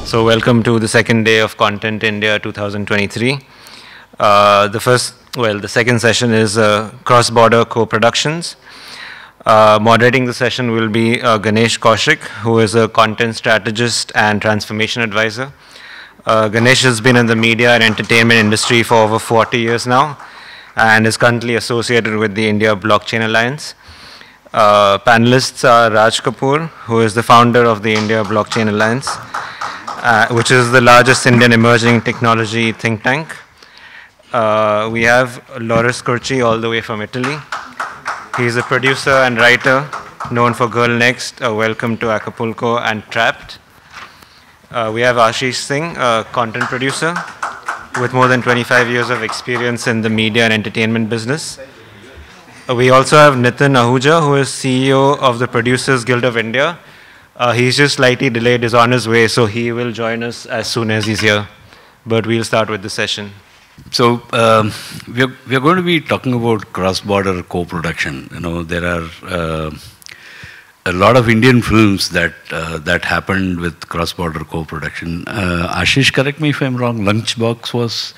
So welcome to the second day of Content India 2023. The second session is cross-border co-productions. Moderating the session will be Ganesh Kaushik, who is a content strategist and transformation advisor. Ganesh has been in the media and entertainment industry for over 40 years now and is currently associated with the India Blockchain Alliance. Panelists are Raj Kapoor, who is the founder of the India Blockchain Alliance, which is the largest Indian emerging technology think tank. We have Loris Curci, all the way from Italy. He's a producer and writer known for Girl Next, Welcome to Acapulco, and Trapped. We have Ashish Singh, a content producer with more than 25 years of experience in the media and entertainment business. We also have Nitin Ahuja, who is CEO of the Producers Guild of India. He's just slightly delayed, is on his way, so he will join us as soon as he's here. But we'll start with the session. So we're going to be talking about cross-border co-production. You know, there are a lot of Indian films that happened with cross-border co-production. Ashish, correct me if I'm wrong. Lunchbox was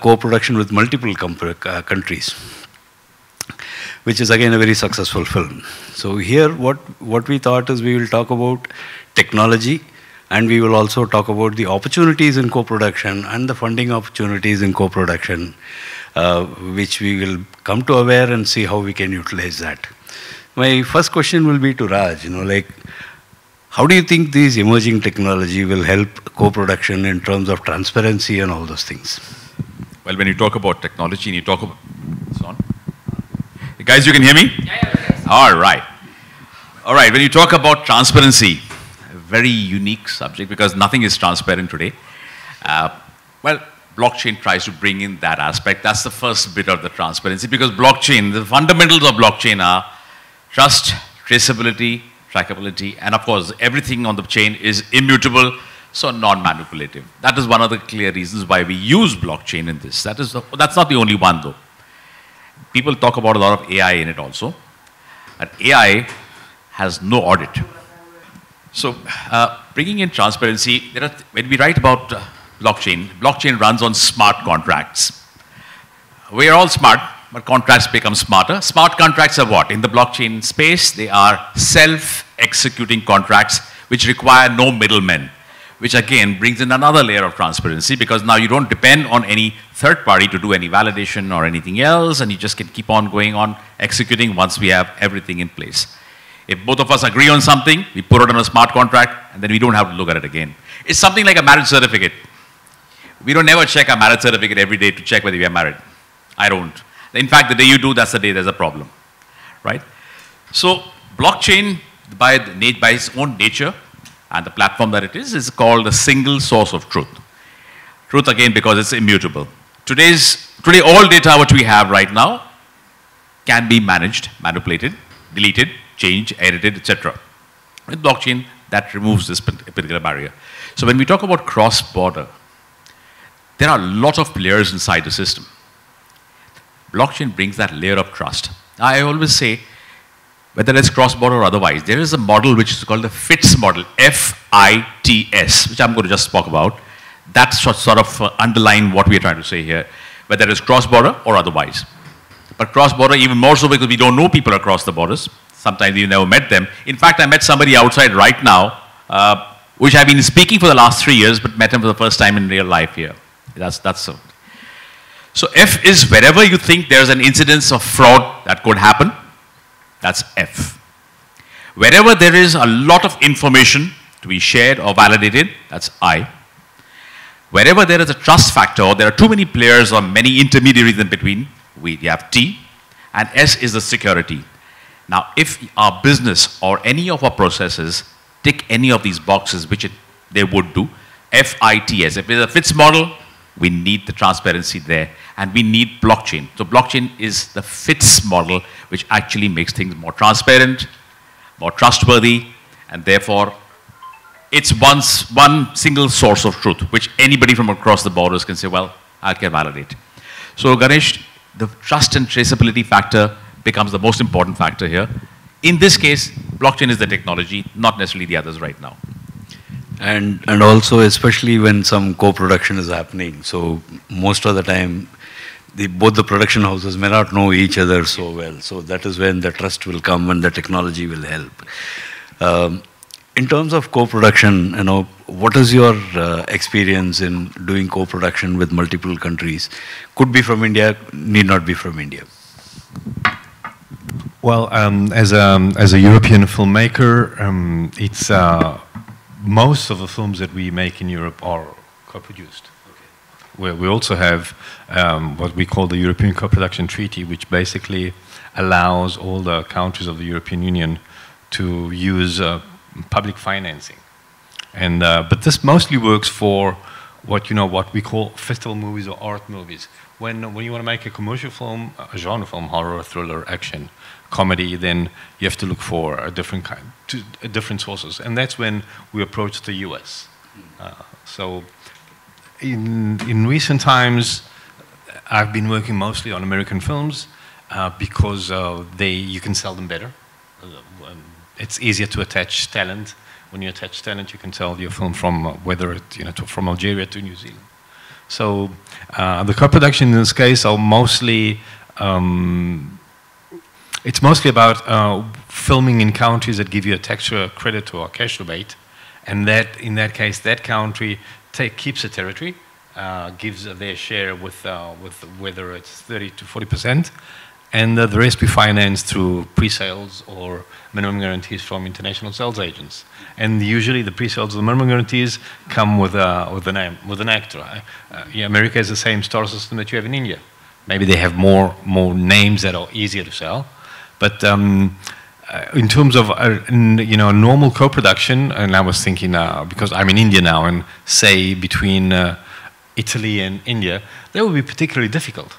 co-production with multiple countries, which is again a very successful film. So here, what we thought is we will talk about technology, and we will also talk about the opportunities in co-production and the funding opportunities in co-production, which we will come to aware and see how we can utilize that. My first question will be to Raj. You know, like, how do you think these emerging technology will help co-production in terms of transparency and all those things? Well, when you talk about technology and you talk about... It's on? Guys, you can hear me? Yeah. All right. All right, when you talk about transparency, a very unique subject because nothing is transparent today. Well, blockchain tries to bring in that aspect. That's the first bit of the transparency because blockchain, the fundamentals of blockchain are trust, traceability, trackability, and of course, everything on the chain is immutable, so non-manipulative. That is one of the clear reasons why we use blockchain in this. That's not the only one, though. People talk about a lot of AI in it also. And AI has no audit. So bringing in transparency, when we write about blockchain runs on smart contracts. We are all smart, but contracts become smarter. Smart contracts are what? In the blockchain space, they are self-executing contracts which require no middlemen, which again brings in another layer of transparency because now you don't depend on any third party to do any validation or anything else, and you just can keep on going on executing once we have everything in place. If both of us agree on something, we put it on a smart contract, and then we don't have to look at it again. It's something like a marriage certificate. We don't never check our marriage certificate every day to check whether we are married. I don't. In fact, the day you do, that's the day there's a problem, right? So blockchain, by its own nature, and the platform that it is called the single source of truth. Truth again because it's immutable. Today all data which we have right now can be managed, manipulated, deleted, changed, edited, etc. With blockchain, that removes this particular barrier. So when we talk about cross-border, there are a lot of players inside the system. Blockchain brings that layer of trust. I always say, whether it's cross-border or otherwise, there is a model which is called the FITS model, F-I-T-S, which I'm going to just talk about. That's sort of underline what we are trying to say here, whether it's cross-border or otherwise. But cross-border even more so because we don't know people across the borders. Sometimes we've never met them. In fact, I met somebody outside right now, which I've been speaking for the last 3 years, but met him for the first time in real life here. That's so. So F is wherever you think there's an incidence of fraud that could happen, that's F. Wherever there is a lot of information to be shared or validated, that's I. Wherever there is a trust factor, or there are too many players or many intermediaries in between, we have T. And S is the security. Now, if our business or any of our processes tick any of these boxes, which they would do, F-I-T-S. If it's a FITS model, we need the transparency there. And we need blockchain. So blockchain is the FITS model, which actually makes things more transparent, more trustworthy, and therefore it's one single source of truth, which anybody from across the borders can say, well, I can validate. So Ganesh, the trust and traceability factor becomes the most important factor here. In this case, blockchain is the technology, not necessarily the others right now. And also, especially when some co-production is happening, so most of the time, both the production houses may not know each other so well. So that is when the trust will come and the technology will help. In terms of co-production, you know, what is your experience in doing co-production with multiple countries? Could be from India, need not be from India. Well, as a European filmmaker, it's most of the films that we make in Europe are co-produced. We also have what we call the European Co-Production Treaty, which basically allows all the countries of the European Union to use public financing. And but this mostly works for what we call festival movies or art movies. When you want to make a commercial film, a genre film, horror, thriller, action, comedy, then you have to look for a different kind, different sources, and that's when we approach the U.S. So. In recent times, I've been working mostly on American films because you can sell them better. It's easier to attach talent. When you attach talent, you can sell your film from whether it from Algeria to New Zealand. So the co-production in this case are mostly it's mostly about filming in countries that give you a tax credit or a cash rebate, and that in that case that country keeps the territory, gives their share with whether it's 30 to 40%, and the rest we finance through pre-sales or minimum guarantees from international sales agents. And usually the pre-sales or the minimum guarantees come with an actor. America has the same star system that you have in India. Maybe they have more names that are easier to sell, but in terms of normal co-production, and I was thinking because I'm in India now, and say between Italy and India, that would be particularly difficult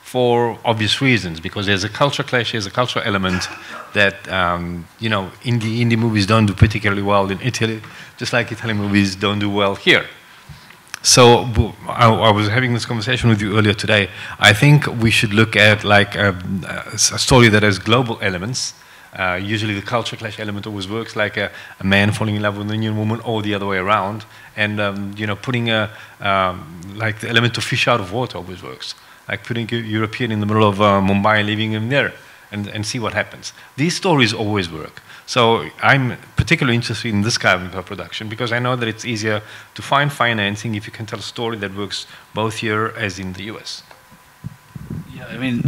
for obvious reasons, because there's a culture clash, there's a cultural element that indie movies don't do particularly well in Italy, just like Italian movies don't do well here. So I was having this conversation with you earlier today. I think we should look at like a story that has global elements. Usually the culture clash element always works, like a man falling in love with an Indian woman, or the other way around. And putting like the element of fish out of water always works. Like putting a European in the middle of Mumbai and leaving him there, and see what happens. These stories always work. So I'm particularly interested in this kind of production because I know that it's easier to find financing if you can tell a story that works both here as in the US. Yeah, I mean,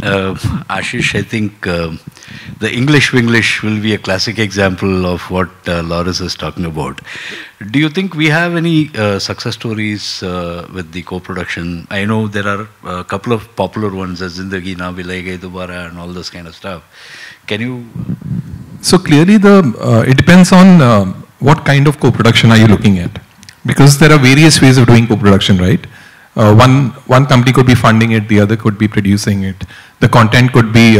Ashish, I think the English-Winglish will be a classic example of what Lawrence is talking about. Do you think we have any success stories with the co-production? I know there are a couple of popular ones, as Zindagi Na Bhulai Gayi Dobara and all this kind of stuff. Can you... So clearly it depends on what kind of co-production are you looking at. Because there are various ways of doing co-production, right? One company could be funding it, the other could be producing it. The content could be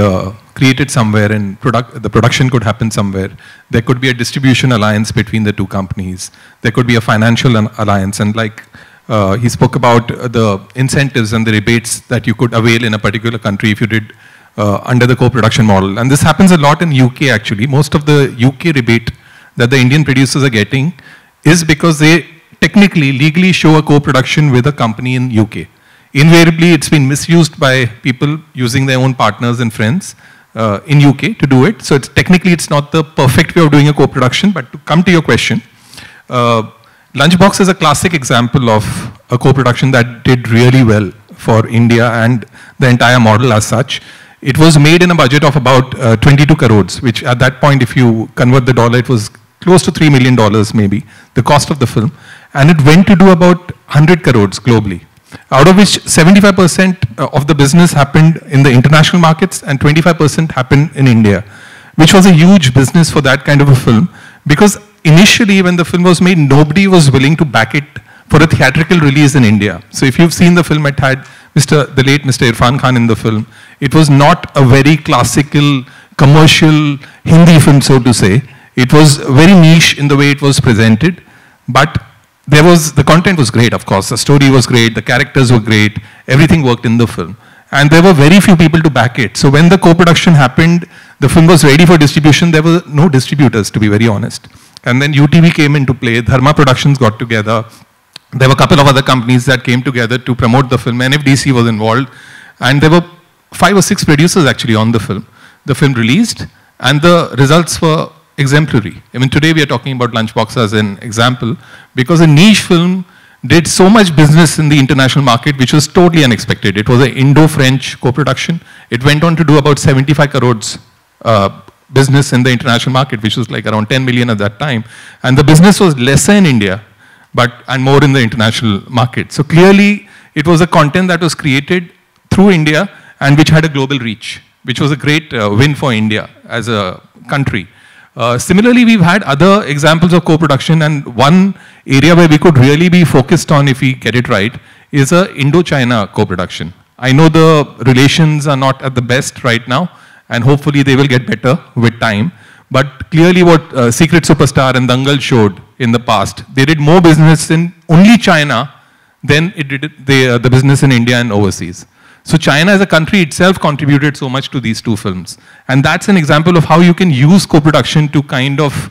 created somewhere and the production could happen somewhere. There could be a distribution alliance between the two companies. There could be a financial alliance, and like he spoke about the incentives and the rebates that you could avail in a particular country if you did under the co-production model. And this happens a lot in UK actually. Most of the UK rebate that the Indian producers are getting is because they technically, legally show a co-production with a company in UK. Invariably, it's been misused by people using their own partners and friends in UK to do it. So technically, it's not the perfect way of doing a co-production. But to come to your question, Lunchbox is a classic example of a co-production that did really well for India and the entire model as such. It was made in a budget of about 22 crores, which at that point, if you convert the dollar, it was close to $3 million maybe, the cost of the film. And it went to do about 100 crores globally, out of which 75% of the business happened in the international markets and 25% happened in India, which was a huge business for that kind of a film, because initially when the film was made, nobody was willing to back it for a theatrical release in India. So if you've seen the film, it had the late Mr. Irfan Khan in the film. It was not a very classical, commercial Hindi film, so to say. It was very niche in the way it was presented, but the content was great, of course. The story was great, the characters were great, everything worked in the film. And there were very few people to back it. So when the co-production happened, the film was ready for distribution. There were no distributors, to be very honest. And then UTV came into play, Dharma Productions got together. There were a couple of other companies that came together to promote the film. NFDC was involved. And there were 5 or 6 producers actually on the film. The film released, and the results were exemplary. I mean, today we are talking about Lunchbox as an example, because a niche film did so much business in the international market, which was totally unexpected. It was an Indo-French co-production. It went on to do about 75 crores business in the international market, which was like around 10 million at that time. And the business was lesser in India, and more in the international market. So clearly, it was a content that was created through India and which had a global reach, which was a great win for India as a country. Similarly, we've had other examples of co-production, and one area where we could really be focused on, if we get it right, is a Indo-China co-production. I know the relations are not at the best right now, and hopefully they will get better with time. But clearly what Secret Superstar and Dangal showed in the past, they did more business in only China than it did the business in India and overseas. So China as a country itself contributed so much to these 2 films. And that's an example of how you can use co-production to kind of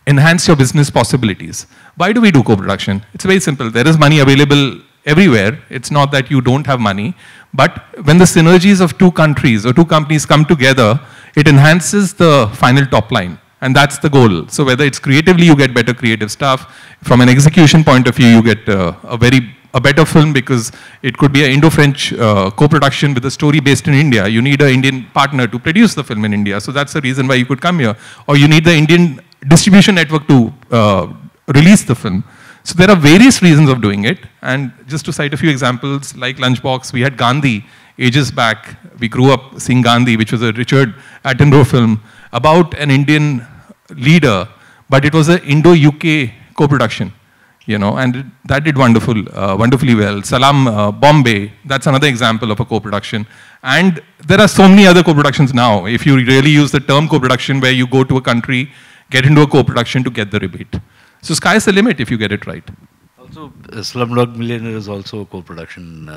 enhance your business possibilities. Why do we do co-production? It's very simple. There is money available everywhere. It's not that you don't have money. But when the synergies of 2 countries or 2 companies come together, it enhances the final top line. And that's the goal. So whether it's creatively, you get better creative stuff. From an execution point of view, you get a better film, because it could be an Indo-French co-production with a story based in India. You need an Indian partner to produce the film in India. So that's the reason why you could come here. Or you need the Indian distribution network to release the film. So there are various reasons of doing it. And just to cite a few examples, like Lunchbox, we had Gandhi ages back. We grew up seeing Gandhi, which was a Richard Attenborough film about an Indian leader, but it was an Indo-UK co-production. And that did wonderfully well. Salam Bombay, that's another example of a co-production. And there are so many other co-productions now. If you really use the term co-production, where you go to a country, get into a co-production to get the rebate. So sky's the limit if you get it right. Also, Slumdog Millionaire is also a co-production.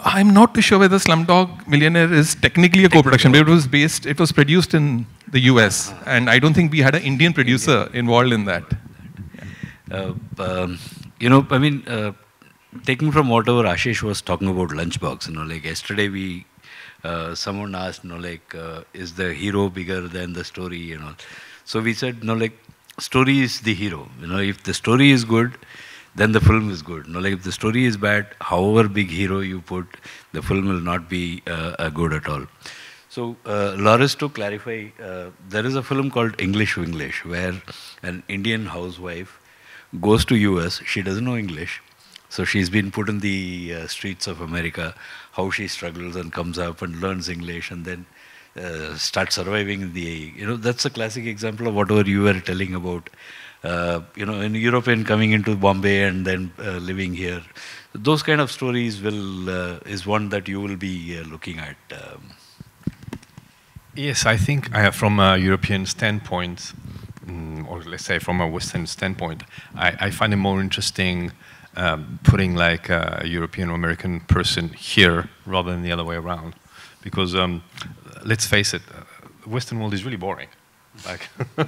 I'm not too sure whether Slumdog Millionaire is technically a co-production, but it was produced in the US. And I don't think we had an Indian producer involved in that. Taking from whatever Ashish was talking about Lunchbox, like yesterday someone asked, is the hero bigger than the story, So we said, story is the hero. If the story is good, then the film is good. If the story is bad, however big hero you put, the film will not be good at all. So, Loris, to clarify, there is a film called English Winglish, where an Indian housewife goes to US, she doesn't know English, so she's been put in the streets of America, how she struggles and comes up and learns English and then starts surviving in the, that's a classic example of whatever you were telling about, an European coming into Bombay and then living here. Those kind of stories is one that you will be looking at. Yes, I think from a European standpoint, or let's say from a Western standpoint, I find it more interesting putting like a European or American person here rather than the other way around. Because let's face it, the Western world is really boring. Like, I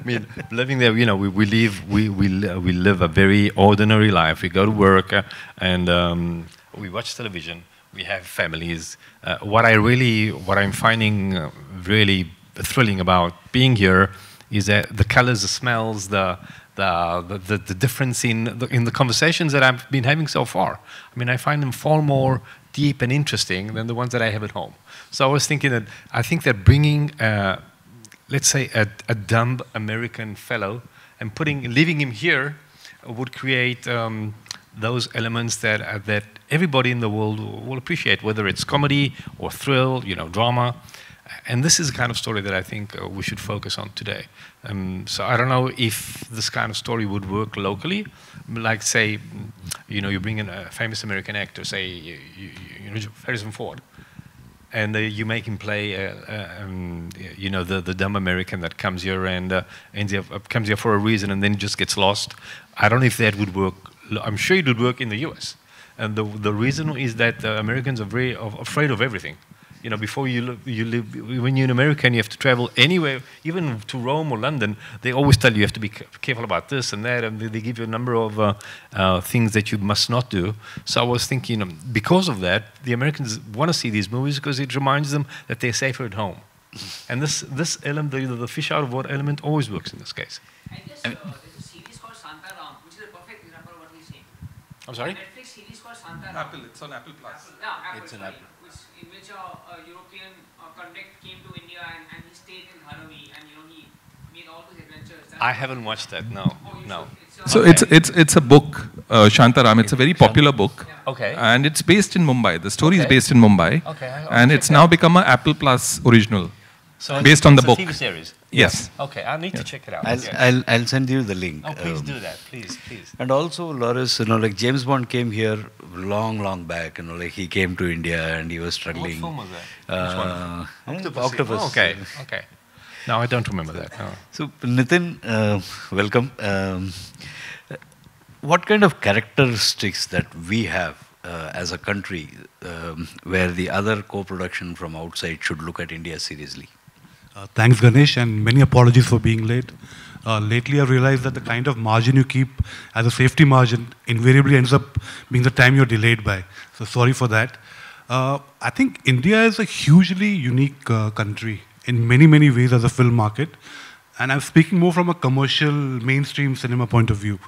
mean, living there, we live a very ordinary life. We go to work and we watch television. We have families. What I'm finding really thrilling about being here is that the colors, the smells, the difference in the conversations that I've been having so far. I mean, I find them far more deep and interesting than the ones that I have at home. So I was thinking that I think that bringing, let's say, a dumb American fellow and leaving him here would create those elements that everybody in the world will appreciate, whether it's comedy or thrill, drama. And this is the kind of story that I think we should focus on today. So I don't know if this kind of story would work locally. Like, say, you bring in a famous American actor, say, Harrison Ford, and you make him play, the dumb American that comes here and comes here for a reason and then just gets lost. I don't know if that would work. I'm sure it would work in the US. And the reason is that Americans are very afraid of everything. You know, before you live, when you're in America and you have to travel anywhere, even to Rome or London, they always tell you have to be careful about this and that, and they give you a number of things that you must not do. So I was thinking, because of that, the Americans want to see these movies because it reminds them that they're safer at home. And this element, the fish out of water element, always works in this case. I guess there's a series called Santaram, which is a perfect example of what he's saying. I'm sorry? Netflix series called Santaram. Apple, it's on Apple Plus. Apple, It's an sorry, Apple. in which a European contact came to India and he stayed in Dharavi and he made all these adventures. I haven't watched that. No, no. So it's a book, Shantaram. It's a very popular book. Okay. And it's based in Mumbai. The story is Okay. based in Mumbai. Okay, I'll And check it's that. now become an Apple Plus original. So based on the it's book. a TV series. Yes. Okay, I need to check it out. I'll, Yes. I'll send you the link. Oh, please do that, please. And also, Loris, like James Bond came here long back. Like he came to India and he was struggling. What film was that? Which one? Octopus. Oh, okay, okay. No, I don't remember that. No. So, Nitin, welcome. What kind of characteristics that we have as a country where the other co-production from outside should look at India seriously? Thanks, Ganesh, and many apologies for being late. Lately, I've realized that the kind of margin you keep as a safety margin invariably ends up being the time you're delayed by. So sorry for that. I think India is a hugely unique country in many, many ways as a film market. And I'm speaking more from a commercial, mainstream cinema point of view.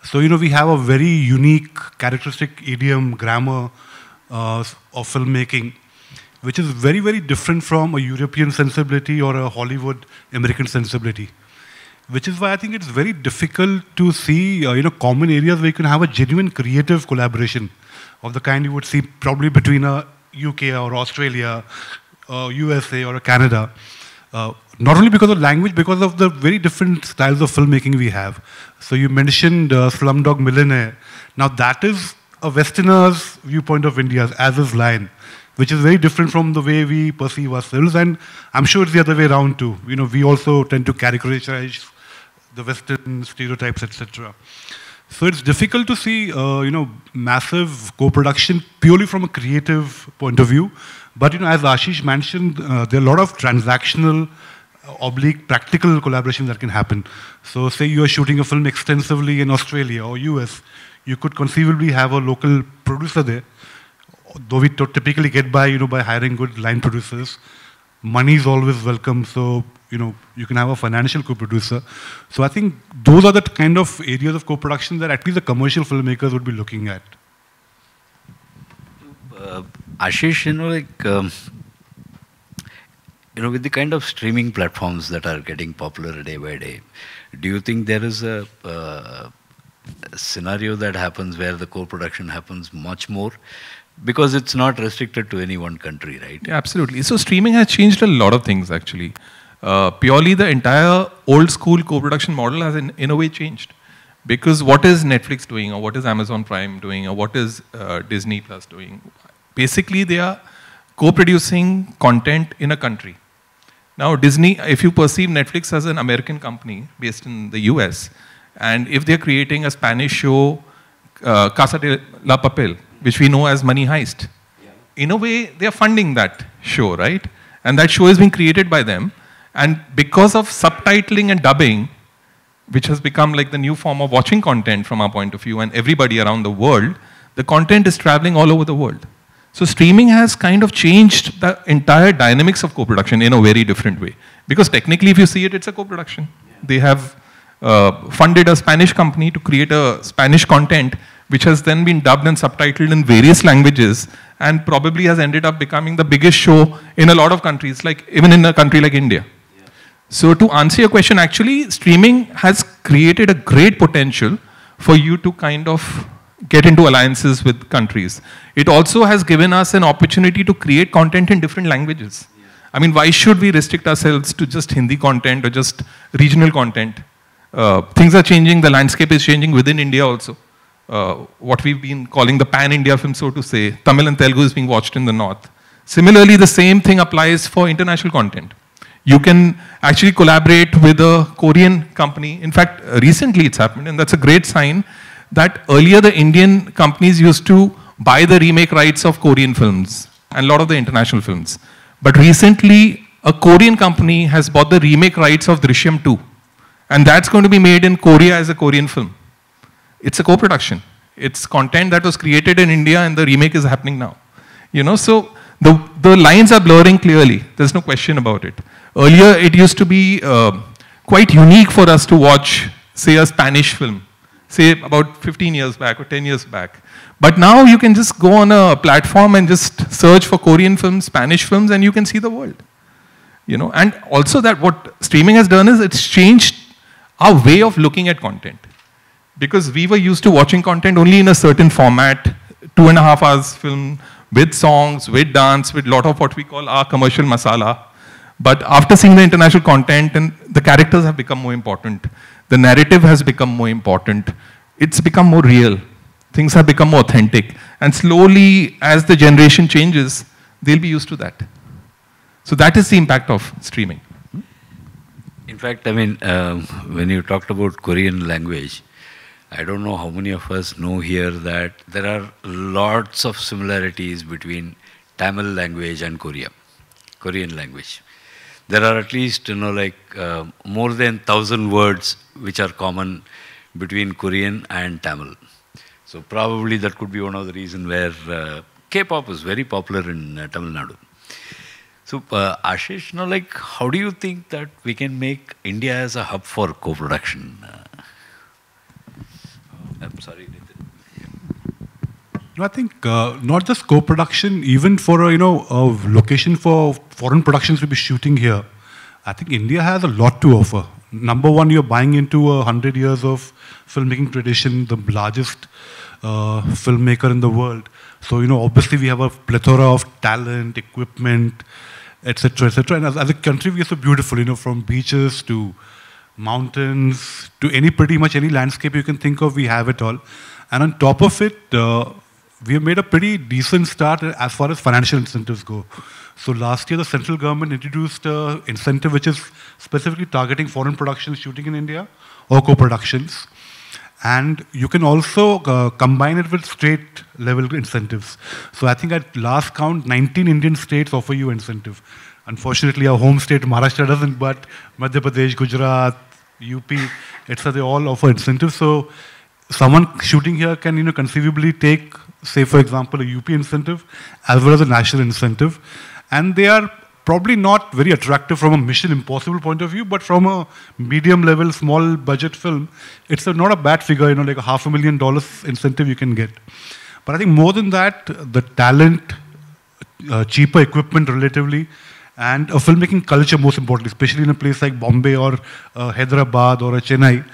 So, we have a very unique, characteristic idiom, grammar of filmmaking, which is very, very different from a European sensibility or a Hollywood American sensibility. Which is why I think it's very difficult to see, common areas where you can have a genuine creative collaboration of the kind you would see probably between a UK or Australia, USA or a Canada. Not only because of language, because of the very different styles of filmmaking we have. So you mentioned Slumdog Millionaire. Now that is a Westerner's viewpoint of India, as is Lion, which is very different from the way we perceive ourselves. And I'm sure it's the other way around too. We also tend to caricaturize the Western stereotypes, etc. So it's difficult to see, massive co-production purely from a creative point of view. But, as Ashish mentioned, there are a lot of transactional, practical collaborations that can happen. So say you are shooting a film extensively in Australia or US, you could conceivably have a local producer there, though we typically get by, by hiring good line producers. Money is always welcome, so, you can have a financial co-producer. So I think those are the kind of areas of co-production that at least the commercial filmmakers would be looking at. Ashish, with the kind of streaming platforms that are getting popular day by day, do you think there is a scenario that happens where the co-production happens much more? Because it's not restricted to any one country, right? Yeah, absolutely. So streaming has changed a lot of things, actually. Purely the entire old school co-production model has in a way changed. Because what is Netflix doing, or what is Amazon Prime doing, or what is Disney Plus doing? Basically, they are co-producing content in a country. Now, Disney, if you perceive Netflix as an American company based in the US, and if they're creating a Spanish show, Casa de la Papel, which we know as Money Heist, in a way, they are funding that show, right? And that show is being created by them. And because of subtitling and dubbing, which has become like the new form of watching content from our point of view, and everybody around the world, the content is traveling all over the world. So streaming has kind of changed the entire dynamics of co-production in a very different way. Because technically, if you see it, it's a co-production. They have funded a Spanish company to create a Spanish content, which has then been dubbed and subtitled in various languages, and probably has ended up becoming the biggest show in a lot of countries, like even in a country like India. So to answer your question, actually, streaming has created a great potential for you to kind of get into alliances with countries. It also has given us an opportunity to create content in different languages. I mean, why should we restrict ourselves to just Hindi content or just regional content? Things are changing, the landscape is changing within India also. What we've been calling the pan-India film, so to say, Tamil and Telugu is being watched in the north. Similarly, the same thing applies for international content. You can actually collaborate with a Korean company. In fact, recently it's happened, and that's a great sign that earlier the Indian companies used to buy the remake rights of Korean films. and a lot of the international films. But recently, a Korean company has bought the remake rights of Drishyam 2. And that's going to be made in Korea as a Korean film. It's a co-production. It's content that was created in India and the remake is happening now. You know, so the lines are blurring clearly. There's no question about it. Earlier, it used to be quite unique for us to watch, say, a Spanish film, say about 15 years back or 10 years back. But now you can just go on a platform and just search for Korean films, Spanish films, and you can see the world. You know, and also that what streaming has done is it's changed our way of looking at content. Because we were used to watching content only in a certain format, 2.5 hours film, with songs, with dance, with a lot of what we call our commercial masala. But after seeing the international content, and the characters have become more important. The narrative has become more important. It's become more real. Things have become more authentic. And slowly, as the generation changes, they'll be used to that. So that is the impact of streaming. In fact, I mean, when you talked about Korean language, I don't know how many of us know here that there are lots of similarities between Tamil language and Korean language. There are at least, like more than 1,000 words which are common between Korean and Tamil. So probably that could be one of the reasons where K-pop is very popular in Tamil Nadu. So Ashish, like how do you think that we can make India as a hub for co-production? I'm sorry, Nitin. No, I think not just co-production, even for a location for foreign productions to be shooting here. I think India has a lot to offer. Number one, you're buying into 100 years of filmmaking tradition, the largest filmmaker in the world. So obviously we have a plethora of talent, equipment, etc., etc. And as a country, we are so beautiful. From beaches to mountains to pretty much any landscape you can think of, we have it all. And on top of it, we have made a pretty decent start as far as financial incentives go. So last year, the central government introduced an incentive which is specifically targeting foreign productions shooting in India or co-productions. And you can also combine it with state level incentives. So I think at last count, 19 Indian states offer you incentive. Unfortunately, our home state, Maharashtra, doesn't, but Madhya Pradesh, Gujarat, UP, etc., they all offer incentives. So someone shooting here can, conceivably take, say, for example, a UP incentive as well as a national incentive. And they are probably not very attractive from a Mission Impossible point of view, but from a medium level, small budget film, it's not a bad figure, like $500,000 incentive you can get. But I think more than that, the talent, cheaper equipment relatively, and a filmmaking culture most importantly, especially in a place like Bombay or Hyderabad or Chennai,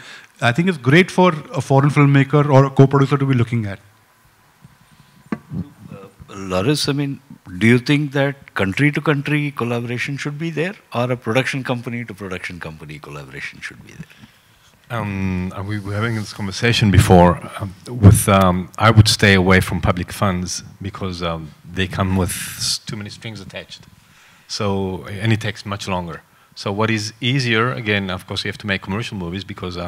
I think it's great for a foreign filmmaker or a co-producer to be looking at. Loris, I mean, do you think that country-to-country collaboration should be there, or a production company-to-production company collaboration should be there? We were having this conversation before I would stay away from public funds because they come with too many strings attached. So, and it takes much longer. So what is easier, again, of course, you have to make commercial movies because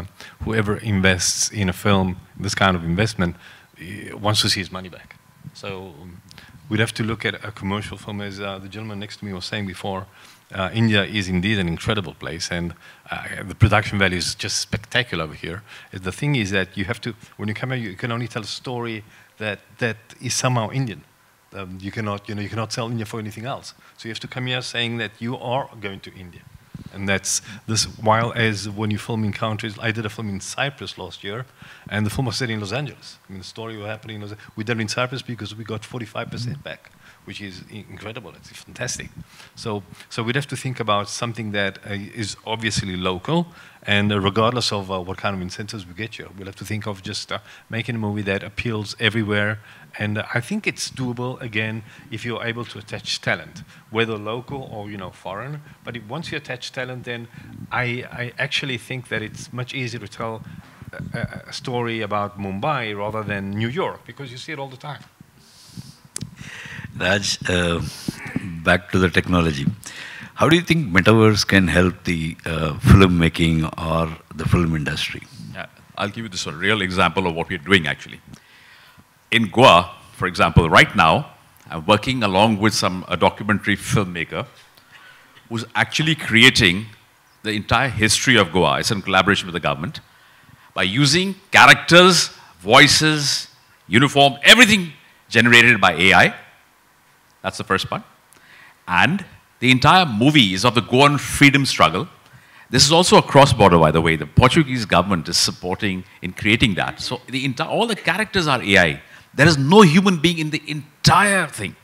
whoever invests in a film, this kind of investment, wants to see his money back. So we'd have to look at a commercial film, as the gentleman next to me was saying before. India is indeed an incredible place, and the production value is just spectacular over here. The thing is that you have to, when you come here, you can only tell a story that is somehow Indian. You cannot sell India for anything else. So you have to come here saying that you are going to India. And that's this, while as when you film in countries, I did a film in Cyprus last year, and the film was set in Los Angeles. I mean, the story was happening in Los Angeles. We did it in Cyprus because we got 45% back, which is incredible. It's fantastic. So we'd have to think about something that is obviously local, and regardless of what kind of incentives we get here, we'll have to think of just making a movie that appeals everywhere. And I think it's doable, again, if you're able to attach talent, whether local or foreign. But once you attach talent, then I actually think that it's much easier to tell a story about Mumbai rather than New York, because you see it all the time. Raj, back to the technology. How do you think metaverse can help the filmmaking or the film industry? Yeah, I'll give you this real example of what we're doing actually. In Goa, for example, right now, I'm working along with a documentary filmmaker who's actually creating the entire history of Goa. It's in collaboration with the government by using characters, voices, uniform, everything generated by AI. That's the first part. And the entire movie is of the Goan freedom struggle. This is also a cross-border, by the way. The Portuguese government is supporting in creating that. So all the characters are AI. There is no human being in the entire thing.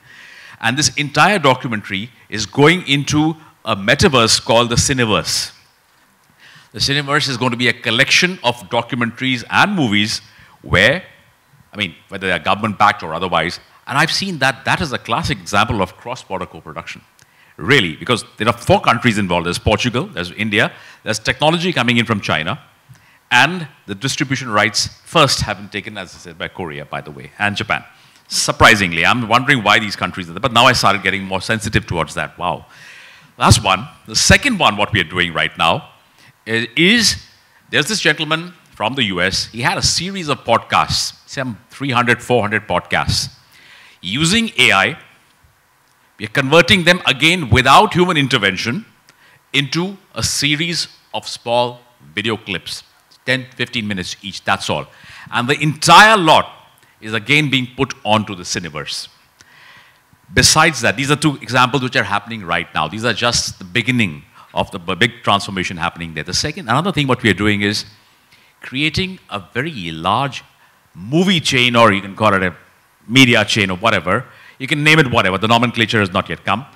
And this entire documentary is going into a metaverse called the Cineverse. The Cineverse is going to be a collection of documentaries and movies where, I mean, whether they are government-backed or otherwise, and I've seen that is a classic example of cross-border co-production. Really, because there are 4 countries involved. There's Portugal, there's India, there's technology coming in from China, and the distribution rights first have been taken, as I said, by Korea, by the way, and Japan. Surprisingly, I'm wondering why these countries are there, but now I started getting more sensitive towards that. Wow. Last one. The second one, what we are doing right now, is there's this gentleman from the US. He had a series of podcasts, some 300, 400 podcasts. Using AI, we are converting them again without human intervention into a series of small video clips, 10, 15 minutes each, that's all. And the entire lot is again being put onto the Cineverse. Besides that, these are 2 examples which are happening right now. These are just the beginning of the big transformation happening there. Another thing what we are doing is creating a very large movie chain, or you can call it a media chain or whatever. You can name it whatever. The nomenclature has not yet come.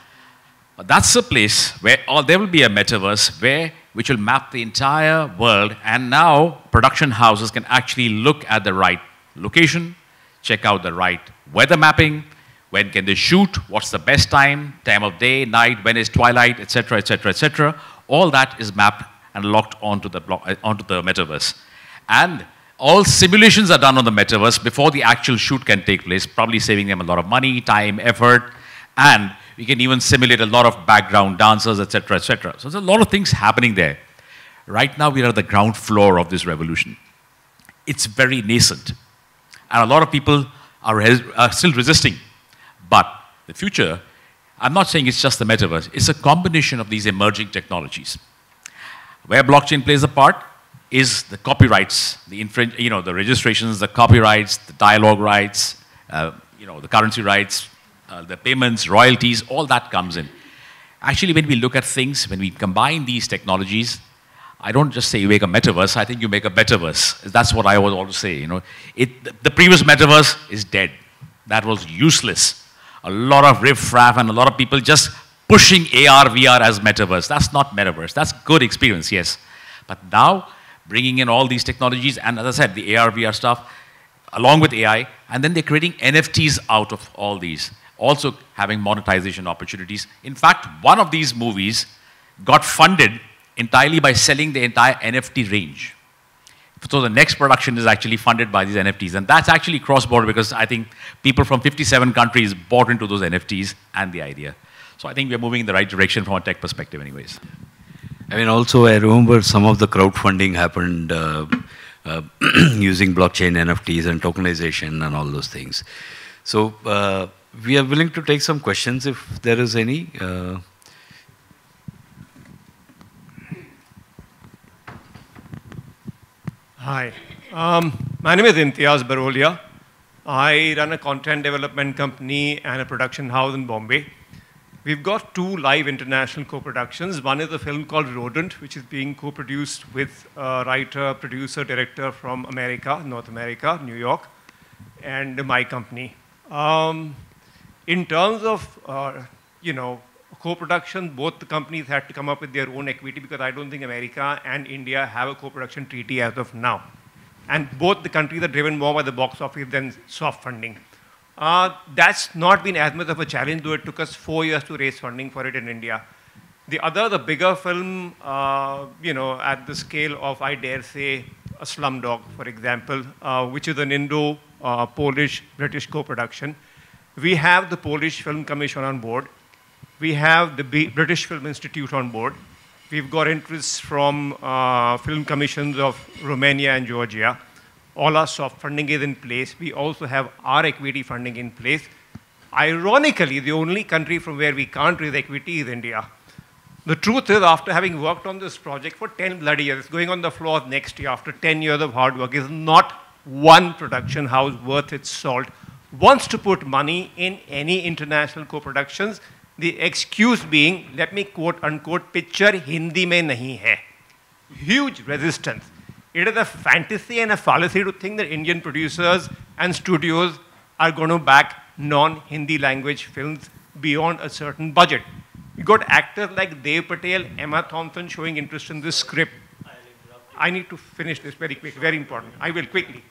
But that's a place where there will be a metaverse which will map the entire world, and now production houses can actually look at the right location, check out the right weather mapping, when can they shoot, what's the best time of day, night, when is twilight, etc., etc., etc. All that is mapped and locked onto the metaverse. And all simulations are done on the metaverse before the actual shoot can take place, probably saving them a lot of money, time, effort, and we can even simulate a lot of background dancers, etc., etc. So there's a lot of things happening there. Right now, we are at the ground floor of this revolution. It's very nascent, and a lot of people are still resisting. But the future, I'm not saying it's just the metaverse, it's a combination of these emerging technologies. Where blockchain plays a part is the copyrights, the registrations, the copyrights, the dialogue rights, the currency rights, the payments, royalties, all that comes in. Actually, when we look at things, when we combine these technologies, I don't just say you make a metaverse, I think you make a betterverse. That's what I was always say. The previous metaverse is dead. That was useless. A lot of riff-raff and a lot of people just pushing AR, VR as metaverse. That's not metaverse. That's good experience, yes. But now, bringing in all these technologies, and as I said, the AR, VR stuff, along with AI, and then they're creating NFTs out of all these, also having monetization opportunities. In fact, one of these movies got funded entirely by selling the entire NFT range. So the next production is actually funded by these NFTs. And that's actually cross-border because I think people from 57 countries bought into those NFTs and the idea. So I think we're moving in the right direction from a tech perspective anyways. I mean, also I remember some of the crowdfunding happened using blockchain, NFTs and tokenization and all those things. So we are willing to take some questions if there is any. Hi, my name is Imtiaz Barolia. I run a content development company and a production house in Bombay. We've got 2 live international co-productions. One is a film called Rodent, which is being co-produced with a writer, producer, director from America, North America, New York, and my company. In terms of, co-production, both the companies had to come up with their own equity because I don't think America and India have a co-production treaty as of now. And both the countries are driven more by the box office than soft funding. That's not been as much of a challenge, though it took us 4 years to raise funding for it in India. The bigger film, at the scale of, I dare say, a Slumdog, for example, which is an Indo-Polish-British co-production. We have the Polish Film Commission on board. We have the British Film Institute on board. We've got interest from film commissions of Romania and Georgia. All our soft funding is in place. We also have our equity funding in place. Ironically, the only country from where we can't raise equity is India. The truth is, after having worked on this project for 10 bloody years, going on the floor next year after 10 years of hard work, is not one production house worth its salt wants to put money in any international co-productions. The excuse being, let me quote unquote, picture Hindi mein nahi hai. Huge resistance. It is a fantasy and a fallacy to think that Indian producers and studios are going to back non-Hindi language films beyond a certain budget. You got actors like Dev Patel, Emma Thompson showing interest in this script. I need to finish this very quick, very important. I will quickly.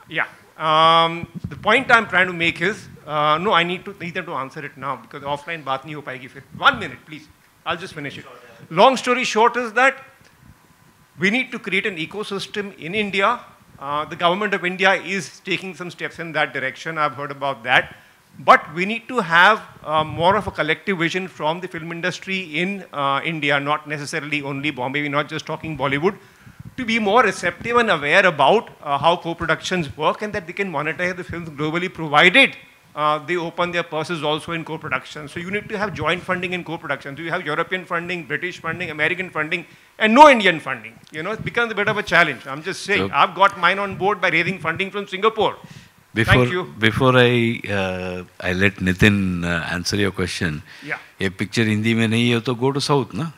Yeah. The point I'm trying to make is, no, I need them to answer it now because offline baat nahi ho payegi fir. 1 minute, please. I'll just finish it. Long story short is that we need to create an ecosystem in India. The government of India is taking some steps in that direction. I've heard about that. But we need to have more of a collective vision from the film industry in India, not necessarily only Bombay. We're not just talking Bollywood, to be more receptive and aware about how co-productions work and that they can monetize the films globally, provided they open their purses also in co-production. So you need to have joint funding in co-production. So you have European funding, British funding, American funding, and no Indian funding. You know, it becomes a bit of a challenge. I'm just saying, I've got mine on board by raising funding from Singapore. Thank you. Before I let Nitin answer your question, yeah. A picture Hindi mein nahi hai, to go to South, na?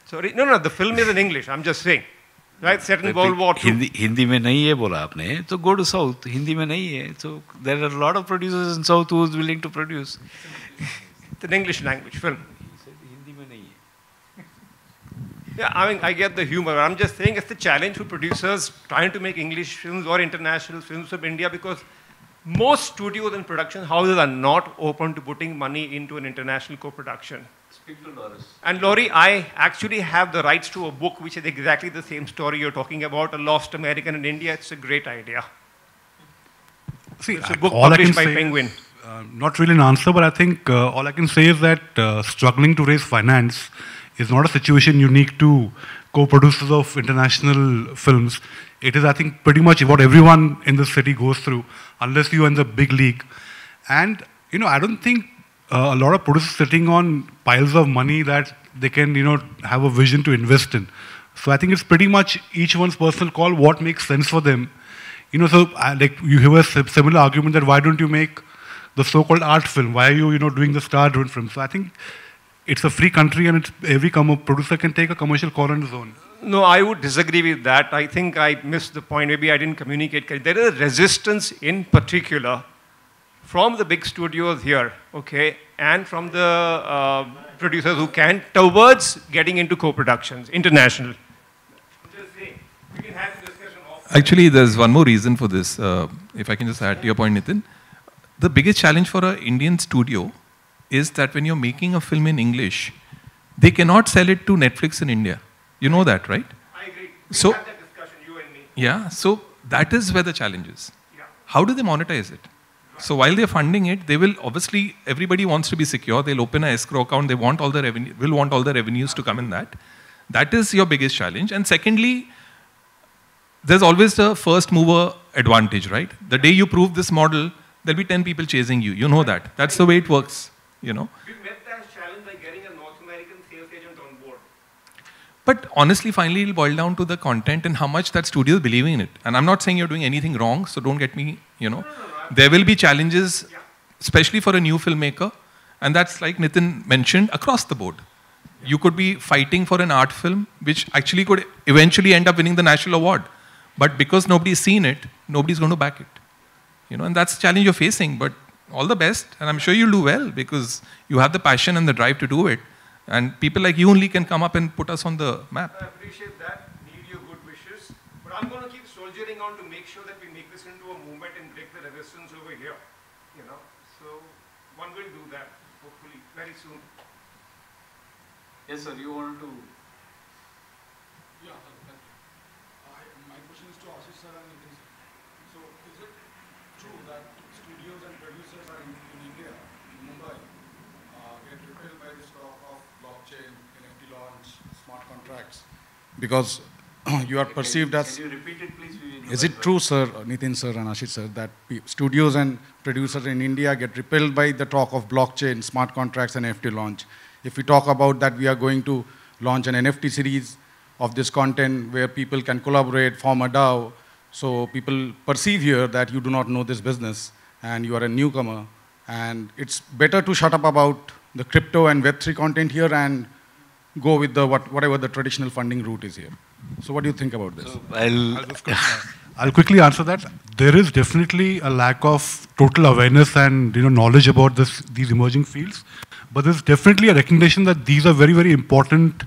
Sorry, no, the film is in English. I'm just saying, right? Set in World War II. Hindi mein nahi hai bola aapne, so go to South. Hindi mein nahi hai, so there are a lot of producers in South who is willing to produce. It's an English language film. He said Hindi mein nahi hai. Yeah, I mean, I get the humor. I'm just saying it's a challenge for producers trying to make English films or international films of India because most studios and production houses are not open to putting money into an international co-production. Speak to Loris. And Laurie, I actually have the rights to a book which is exactly the same story you're talking about, A Lost American in India. It's a great idea. See, it's a book all published I by can say Penguin. Is, not really an answer, but I think all I can say is that struggling to raise finance is not a situation unique to co-producers of international films. It is, I think, pretty much what everyone in the city goes through, unless you're in the big league. And, you know, I don't think a lot of producers sitting on piles of money that they can, you know, have a vision to invest in. So I think it's pretty much each one's personal call, what makes sense for them. You know, so like you hear a similar argument that why don't you make the so-called art film? Why are you, you know, doing the star-driven film? So I think it's a free country and it's, every producer can take a commercial call on his own. No, I would disagree with that. I think I missed the point. Maybe I didn't communicate correctly. There is a resistance in particular from the big studios here, okay, and from the producers who can, towards getting into co-productions, international. Just saying, we can have this discussion off. Actually, there's one more reason for this. If I can just add to your point, Nitin. The biggest challenge for an Indian studio is that when you're making a film in English, they cannot sell it to Netflix in India. You know that, right? I agree. So, have that discussion, you and me. Yeah, so that is where the challenge is. Yeah. How do they monetize it? So while they're funding it, they will obviously, everybody wants to be secure. They'll open an escrow account. They want all the revenue, will want all the revenues to come in that. That is your biggest challenge. And secondly, there's always the first mover advantage, right? The day you prove this model, there'll be 10 people chasing you. You know that. That's the way it works, you know. We met that challenge by getting a North American sales agent on board. But honestly, finally, it'll boil down to the content and how much that studio is believing in it. And I'm not saying you're doing anything wrong, so don't get me, you know. There will be challenges, especially for a new filmmaker. And that's like Nitin mentioned, across the board. You could be fighting for an art film, which actually could eventually end up winning the national award. But because nobody's seen it, nobody's going to back it. You know, and that's the challenge you're facing. But all the best, and I'm sure you'll do well because you have the passion and the drive to do it. And people like you only can come up and put us on the map. I appreciate that. Need your good wishes. But I'm going to keep soldiering on to make sure that we make this into a movement and break the resistance over here. You know, so one will do that, hopefully, very soon. Yes, sir, you wanted to... Yeah, thank you. My question is to Ashish sir and Nitin sir. So, is it true that studios and producers are in India, in Mumbai, get repelled by this talk of blockchain, NFT launch, smart contracts? Because you are perceived as... Can you repeat it, please? Is it true, sir, Nitin sir and Ashish sir, that studios and producers in India get repelled by the talk of blockchain, smart contracts, and NFT launch? If we talk about that, we are going to launch an NFT series of this content where people can collaborate, form a DAO. So people perceive here that you do not know this business and you are a newcomer. And it's better to shut up about the crypto and Web3 content here and go with the whatever the traditional funding route is here. So what do you think about this? So I'll quickly answer that. There is definitely a lack of total awareness and knowledge about these emerging fields, but there's definitely a recognition that these are very, very important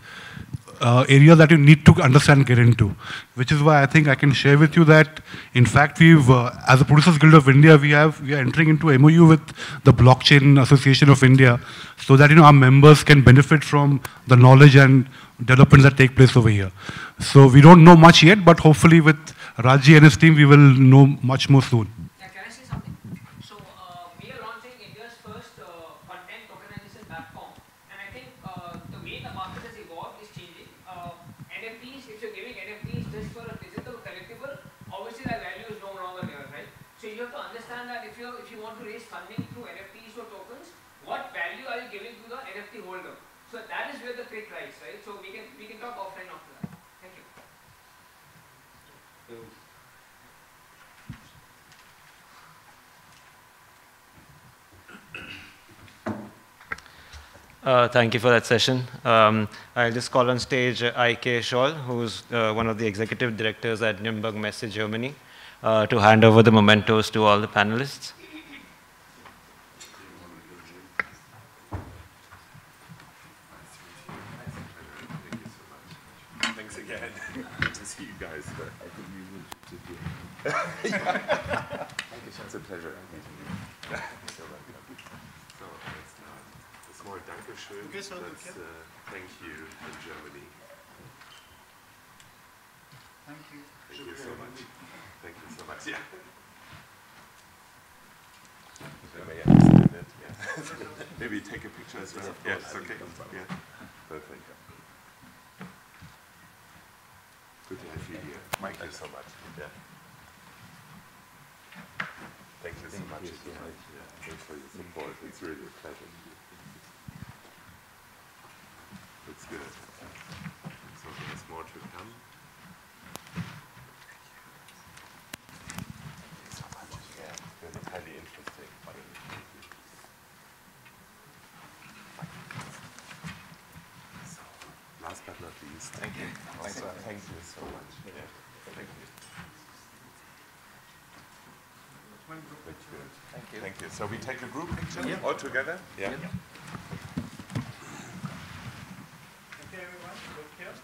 areas that you need to understand and get into, which is why I think I can share with you that, in fact, we've, as a Producers Guild of India, we are entering into MOU with the Blockchain Association of India, so that our members can benefit from the knowledge and developments that take place over here. So we don't know much yet, but hopefully with Raji and his team, we will know much more soon. Yeah, can I say something? So we are launching India's first content tokenization platform, and I think the way the market has evolved is changing. NFTs, if you're giving NFTs just for a digital collectible, obviously that value is no longer there, right? So you have to understand that if you want to raise funding through NFTs or tokens, what value are you giving to the NFT holder? So that is where the trick lies, right? So we can talk offline after that. Thank you. Thank you for that session. I'll just call on stage I.K. Scholl, who's one of the executive directors at Nürnberg Messe, Germany, to hand over the mementos to all the panelists. Thanks again. Good to see you guys. I think we will sit here. Thank you. It's a pleasure. So let's start. Das Mal Dankeschön. Thank you in Germany. Thank you. Thank you so much. Thank you so much. Yeah. Maybe take a picture as well. Yes, okay. Yeah. Perfect. Good to have you here. Thank you so much. Yeah. Thank you so much. Yeah. Thanks for your support. It's really a pleasure. It's good. So there's more to come. Thank you so much. Yeah, it's highly interesting. So, last but not least, thank you. Also, thank you so much. Yeah. Thank you. That's good. Thank you. Thank you. So we take a group picture all together? Yeah. Okay, everyone, look here.